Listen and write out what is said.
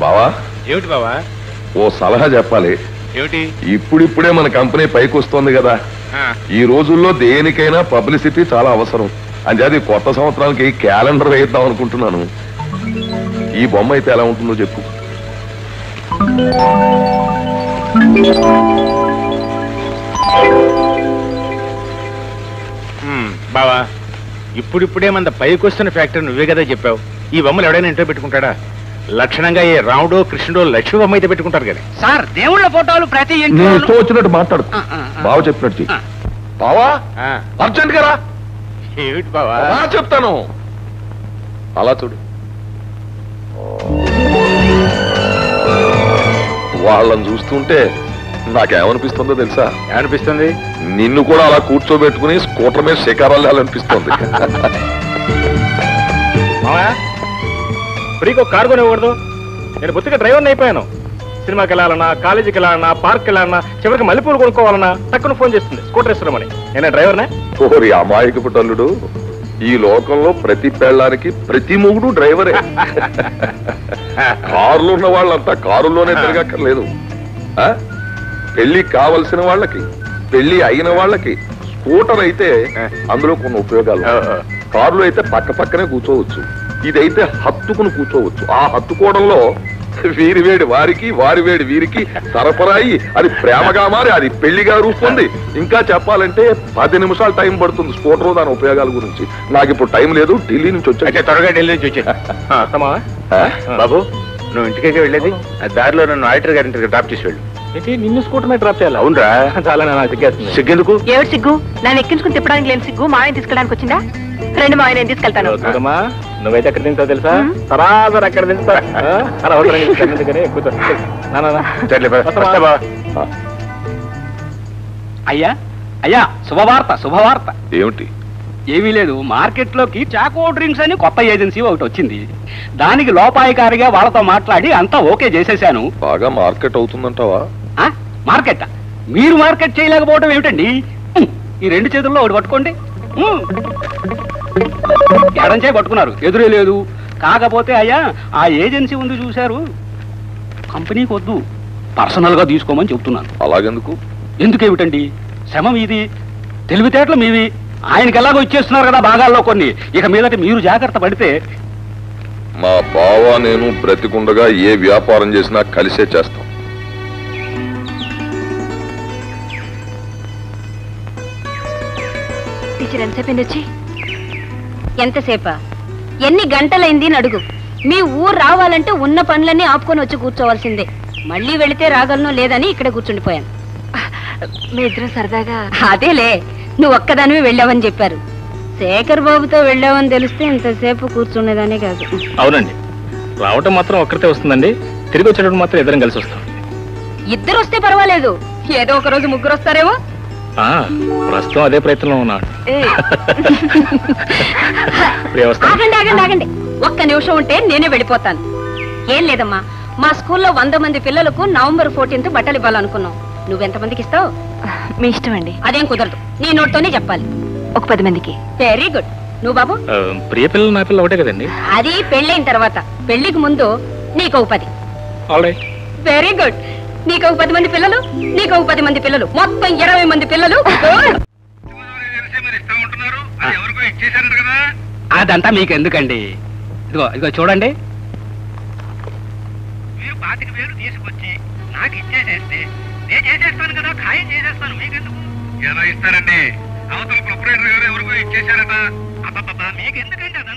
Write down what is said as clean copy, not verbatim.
బావా ఏమిటి బావా? ఓ సలహా చెప్పాలి. ఏమిటి? ఇప్పుడిప్పుడే మన కంపెనీ పైకి వస్తోంది కదా, ఈ రోజుల్లో దేనికైనా పబ్లిసిటీ చాలా అవసరం. అంచేది కొత్త సంవత్సరానికి క్యాలెండర్ వేద్దాం అనుకుంటున్నాను. ఈ బొమ్మ అయితే ఎలా ఉంటుందో చెప్పు. బావా, ఇప్పుడిప్పుడే మన పైకి వస్తున్న ఫ్యాక్టరీ నువ్వే కదా చెప్పావు. ఈ బొమ్మలు ఎవడైనా ఇంట్లో పెట్టుకుంటాడా? లక్షణంగా ఏ రాముడో కృష్ణుడో లక్ష్మీ బొమ్మ అయితే పెట్టుకుంటారు కదా సార్. దేవుళ్ళ ఫోటోలు ప్రతి ఇంట్లో వచ్చినట్టు మాట్లాడు. బావ చెప్పినట్టు బావా, అర్జెంట్ గా రా. ఏమిటి బావా? చెప్తాను, అలా చూడు. వాళ్ళని చూస్తుంటే నాకేమనిపిస్తుందో తెలుసా? ఏమనిపిస్తుంది? నిన్ను కూడా అలా కూర్చోబెట్టుకుని స్కూటర్ మీద శిఖరాలు అనిపిస్తుంది. ఫ్రీకి ఒక కారు కొనివ్వకూడదు? నేను బొత్తిగా డ్రైవర్ని అయిపోయాను. సినిమాకి వెళ్ళాలన్నా, కాలేజీకి వెళ్ళాలన్నా, పార్క్ వెళ్ళాలన్నా, చివరికి మల్లెపూలు కొనుక్కోవాలన్నా టక్కున ఫోన్ చేస్తుంది స్కూటర్ ఇస్తున్నామని. నేను డ్రైవర్నే. ఓరి అమాయకపు తల్లుడు, ఈ లోకంలో ప్రతి పెళ్ళానికి ప్రతి మొగుడు డ్రైవరే. కారులో ఉన్న వాళ్ళంతా కారులోనే తిరగక్కర్లేదు. పెళ్లి కావలసిన వాళ్ళకి, పెళ్లి అయిన వాళ్ళకి స్కూటర్ అయితే అందులో కొన్ని ఉపయోగాలు. కారులో అయితే పక్క పక్కనే కూర్చోవచ్చు, ఇదైతే హత్తుకుని కూర్చోవచ్చు. ఆ హత్తుకోవడంలో వీరి వేడి వారికి, వారి వేడి వీరికి సరఫరాయి అది ప్రేమగా మారి అది పెళ్లిగా రూపొంది. ఇంకా చెప్పాలంటే 10 నిమిషాలు టైం పడుతుంది స్కూటర్ దాని ఉపయోగాల గురించి. నాకు ఇప్పుడు టైం లేదు, ఢిల్లీ నుంచి వచ్చా. త్వరగా ఢిల్లీ నుంచి వచ్చా బాబు. నువ్వు ఇంటికైతే వెళ్ళేది, దారిలో నన్ను ఆడిటర్ గారి డ్రాప్ చేసి వెళ్ళు. నిన్ను స్కూటర్ మీద డ్రాప్ చేయాలి? అవునరా, చాలా సిగ్గేస్తుంది. సిగ్గెందుకు? ఏమిటి సిగ్గు? నన్ను ఎక్కించుకుని తిప్పడానికి లేని సిగ్గు మాయని తీసుకెళ్ళడానికి వచ్చిందా? రెండు మా ఆయన తీసుకెళ్తాను. నువ్వైతే ఎక్కడ తింటావు తెలుసా? సరాసరి అక్కడ తింటా. అయ్యా అయ్యా, శుభవార్త శుభవార్త. ఏమిటి? ఏమీ లేదు, మార్కెట్ లోకి చాకో డ్రింక్స్ అని కొత్త ఏజెన్సీ ఒకటి వచ్చింది. దానికి లోపాయికారిగా వాళ్ళతో మాట్లాడి అంతా ఓకే చేసేసాను. బాగా మార్కెట్ అవుతుందంటావా? మార్కెట్? మీరు మార్కెట్ చేయలేకపోవడం ఏమిటండి? ఈ 2 చేతుల్లో ఒకటి పట్టుకోండి. ఎడంచే పట్టుకున్నారు, ఎదురే లేదు. కాకపోతే అయ్యా, ఆ ఏజెన్సీ ఉంది చూశారు, కంపెనీకి వద్దు, పర్సనల్ గా తీసుకోమని చెప్తున్నాను. అలాగెందుకు? ఎందుకేమిటండి, శ్రమ మీది, తెలివితేటలు మీవి. ఆయనకి ఎలాగో ఇచ్చేస్తున్నారు కదా భాగాల్లో కొన్ని. ఇక మీదట మీరు జాగ్రత్త పడితే. మా బావ నేను బ్రతికుండగా ఏ వ్యాపారం చేసినా కలిసే చేస్తాం. ఎంతసేపా? ఎన్ని గంటలైంది అడుగు. మీ ఊరు రావాలంటే ఉన్న పనులన్నీ ఆపుకొని వచ్చి కూర్చోవలసిందే. మళ్ళీ వెళితే రాగలను లేదని ఇక్కడే కూర్చుండిపోయాను. మీ ఇద్దరు సరదాగా. అదేలే, నువ్వు ఒక్కదానివి వెళ్ళావని చెప్పారు. శేఖర్ బాబుతో వెళ్ళావని తెలిస్తే ఇంతసేపు కూర్చునేదానే కాదు. అవునండి, రావటం మాత్రం ఒక్కరితే వస్తుందండి, తిరిగి వచ్చేటప్పుడు మాత్రం ఇద్దరం కలిసి వస్తాం. ఇద్దరు వస్తే పర్వాలేదు, ఏదో ఒక రోజు ముగ్గురు వస్తారేమో. ప్రస్తుతం అదే ప్రయత్నంలో ఉన్నాడు. ఆగండి ఆగండి ఆగండి, ఒక్క నిమిషం ఉంటే నేనే వెళ్ళిపోతాను. ఏం లేదమ్మా, మా స్కూల్లో 100 మంది పిల్లలకు November 14th బట్టలు ఇవ్వాలనుకున్నాం. నువ్వెంతమందికి ఇస్తావు? మీ ఇష్టం అండి. అదేం కుదరదు, నీ నోటితోనే చెప్పాలి. ఒక 10 మందికి. Very good. నువ్వు బాబు? ప్రియ పిల్లలు నా పిల్లలు ఒకటే కదండి. అది పెళ్ళైన తర్వాత, పెళ్లికి ముందు నీకు ఒక 10. Very good. నీకు ఒక 10 మంది పిల్లలు, నీకు ఒక 10 మంది పిల్లలు, మొత్తం 20 మంది పిల్లలు. అదంతా మీకు ఎందుకండి? ఇదిగో ఇదిగో చూడండి, మీరు 25,000 తీసుకొచ్చి నాకు ఇచ్చేసేస్తే నేను చేసేస్తాను కదా, ఖాయం చేసేస్తాను. మీకెందుకు? ఎలా ఇస్తారండి? అవతల ప్రొపరేటర్ గారు ఎవరికో ఇచ్చేశారట. మీకెందుకండి?